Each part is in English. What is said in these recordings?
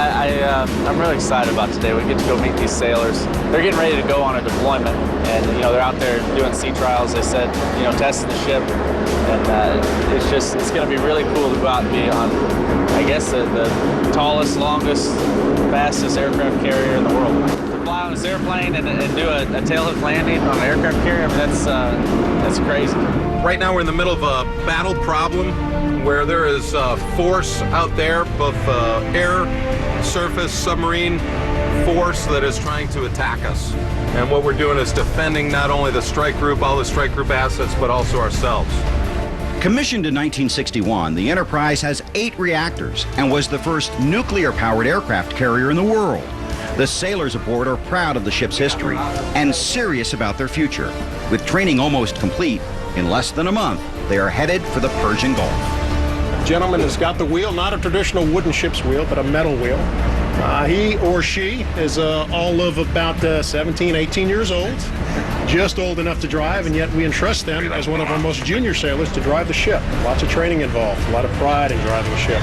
I'm really excited about today. We get to go meet these sailors. They're getting ready to go on a deployment, and they're out there doing sea trials. They said, testing the ship, and it's going to be really cool to go out and be on, I guess, the tallest, longest, fastest aircraft carrier in the world. To fly on this airplane and do a tailhook landing on an aircraft carrier, I mean, that's crazy. Right now we're in the middle of a battle problem where there is force out there, both air, surface, submarine force that is trying to attack us. And what we're doing is defending not only the strike group, all the strike group assets, but also ourselves. Commissioned in 1961, the Enterprise has 8 reactors and was the first nuclear-powered aircraft carrier in the world. The sailors aboard are proud of the ship's history and serious about their future. With training almost complete, in less than a month, they are headed for the Persian Gulf. Gentleman has got the wheel, not a traditional wooden ship's wheel, but a metal wheel. He or she is all of about 17, 18 years old, just old enough to drive, and yet we entrust them as one of our most junior sailors to drive the ship. Lots of training involved, a lot of pride in driving a ship.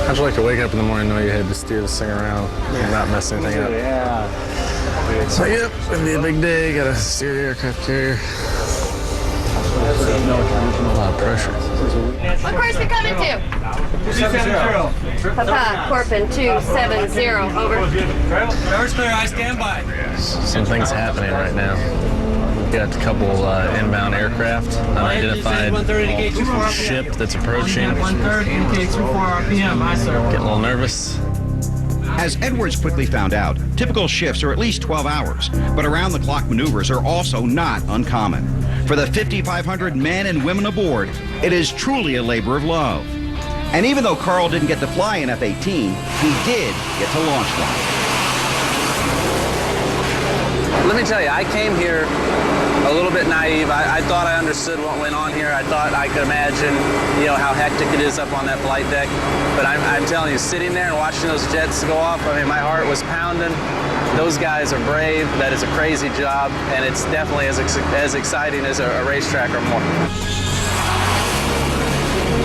How'd you like to wake up in the morning and know you had to steer this thing around and not mess anything up? Yeah. So, yep, it's gonna be a big day. Gotta steer the aircraft carrier. A lot of pressure. What course we coming to? 270. Papa, Corpin 270, over. Driver's clear, I stand by. Some things happening right now. We've got a couple inbound aircraft, unidentified ship that's approaching. 130, indicate 24 RPM, aye sir. Getting a little nervous. As Edwards quickly found out, typical shifts are at least 12 hours, but around-the-clock maneuvers are also not uncommon. For the 5,500 men and women aboard, it is truly a labor of love. And even though Carl didn't get to fly an F-18, he did get to launch one. Let me tell you, I came here a little bit naive. I thought I understood what went on here. I thought I could imagine, how hectic it is up on that flight deck. But I'm telling you, sitting there and watching those jets go off, I mean, my heart was pounding. Those guys are brave. That is a crazy job, and it's definitely as exciting as a racetrack or more.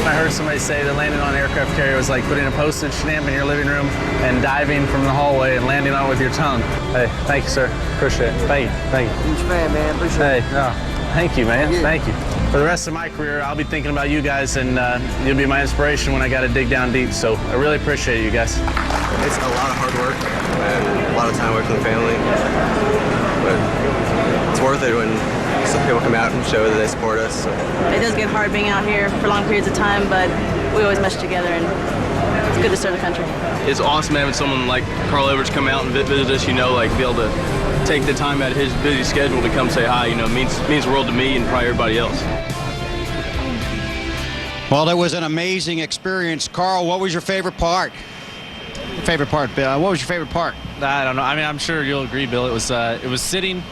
I heard somebody say that landing on an aircraft carrier was like putting a postage stamp in your living room and diving from the hallway and landing on it with your tongue. Hey, thank you, sir. Appreciate it. Thank you. Thank you. Huge fan, man. Appreciate it. Hey, no, thank you, man. Thank you. For the rest of my career, I'll be thinking about you guys, and you'll be my inspiration when I got to dig down deep. So I really appreciate you guys. It's a lot of hard work and a lot of time away from the family, but it's worth it when some people come out and show that they support us. So. It does get hard being out here for long periods of time, but we always mesh together, and it's good to serve the country. It's awesome having someone like Carl Edwards come out and visit us, be able to take the time out of his busy schedule to come say hi, means the world to me and probably everybody else. Well, it was an amazing experience. Carl, what was your favorite part? Bill? What was your favorite part? I don't know. I mean, I'm sure you'll agree, Bill. It was sitting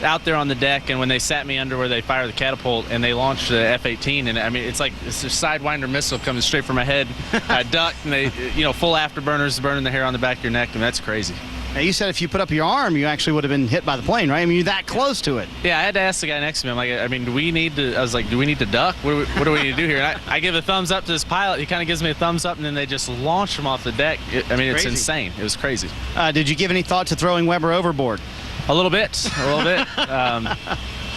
out there on the deck, and when they sat me under where they fire the catapult and they launched the F-18, and I mean, it's like it's a Sidewinder missile coming straight from my head. I ducked, and they, full afterburners burning the hair on the back of your neck, and that's crazy. Now, you said if you put up your arm, you actually would have been hit by the plane, right? I mean, you're that close to it. Yeah, I had to ask the guy next to me. I'm like, I mean, do we need to duck? What do we need to do here? And I give a thumbs up to this pilot. He kind of gives me a thumbs up, and then they just launch him off the deck. I mean, it's insane. It was crazy. Did you give any thought to throwing Weber overboard? A little bit.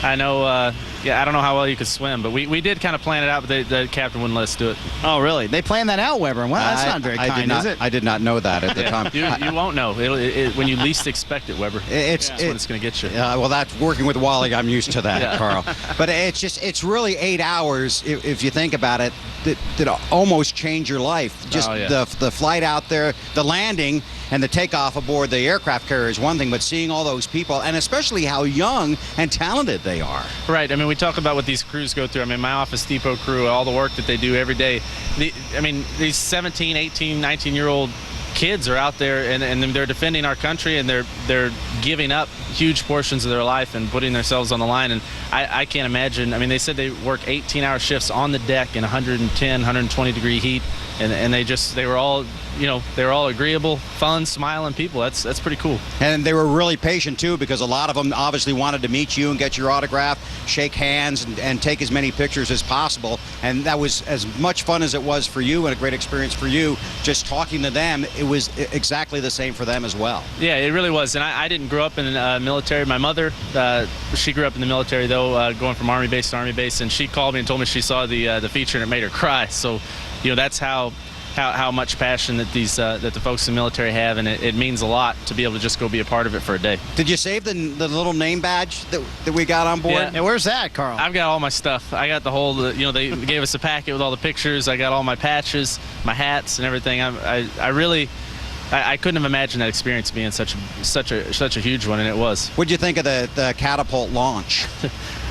I know, I don't know how well you could swim, but we did kind of plan it out, but the captain wouldn't let us do it. Oh, really? They planned that out, Weber. Well, that's not very kind, is it? I did not know that at the time. You won't know. When you least expect it, Weber. That's what it's going to get you. Well, that's working with Wally. I'm used to that, Carl. But it's really 8 hours, if you think about it, that almost change your life. Just the flight out there, the landing, and the takeoff aboard the aircraft carrier is one thing, but seeing all those people, and especially how young and talented they are. Right. I mean, we talk about what these crews go through. I mean, my Office Depot crew, all the work that they do every day. These 17, 18, 19-year-old kids are out there, and they're defending our country, and they're giving up huge portions of their life and putting themselves on the line. And I can't imagine. I mean, they said they work 18-hour shifts on the deck in 110, 120-degree heat. and they were all, they were all agreeable, fun, smiling people. That's pretty cool. And they were really patient too, because a lot of them obviously wanted to meet you and get your autograph, shake hands, and take as many pictures as possible. And that was as much fun as it was for you, and a great experience for you. Just talking to them, it was exactly the same for them as well. Yeah, it really was. And I didn't grow up in the military. My mother, she grew up in the military though, going from Army base to Army base, and she called me and told me she saw the feature and it made her cry. So, that's how much passion that that the folks in the military have, and it means a lot to be able to just go be a part of it for a day. Did you save the little name badge that we got on board? Yeah. Where's that, Carl? I've got all my stuff. I got the whole, they gave us a packet with all the pictures. I got all my patches, my hats, and everything. I couldn't have imagined that experience being such a huge one, and it was. What'd you think of the catapult launch?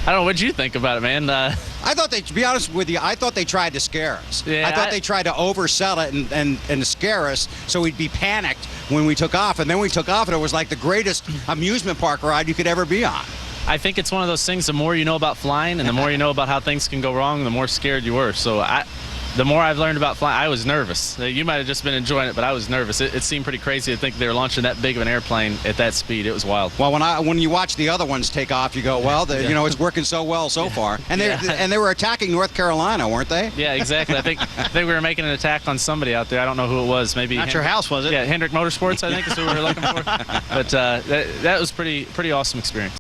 I don't know. What'd you think about it, man? I thought to be honest with you, I thought they tried to scare us. Yeah, I thought they tried to oversell it and scare us so we'd be panicked when we took off. And then we took off, and it was like the greatest amusement park ride you could ever be on. I think it's one of those things, the more you know about flying and the more you know about how things can go wrong, the more scared you were. So the more I've learned about flying, I was nervous. You might have just been enjoying it, but I was nervous. It seemed pretty crazy to think they were launching that big of an airplane at that speed. It was wild. Well, when you watch the other ones take off, you go, well, it's working so well so far. And they were attacking North Carolina, weren't they? Yeah, exactly. I think we were making an attack on somebody out there. I don't know who it was. Maybe not your house, was it? Yeah, Hendrick Motorsports, I think is who we were looking for. But that was pretty awesome experience.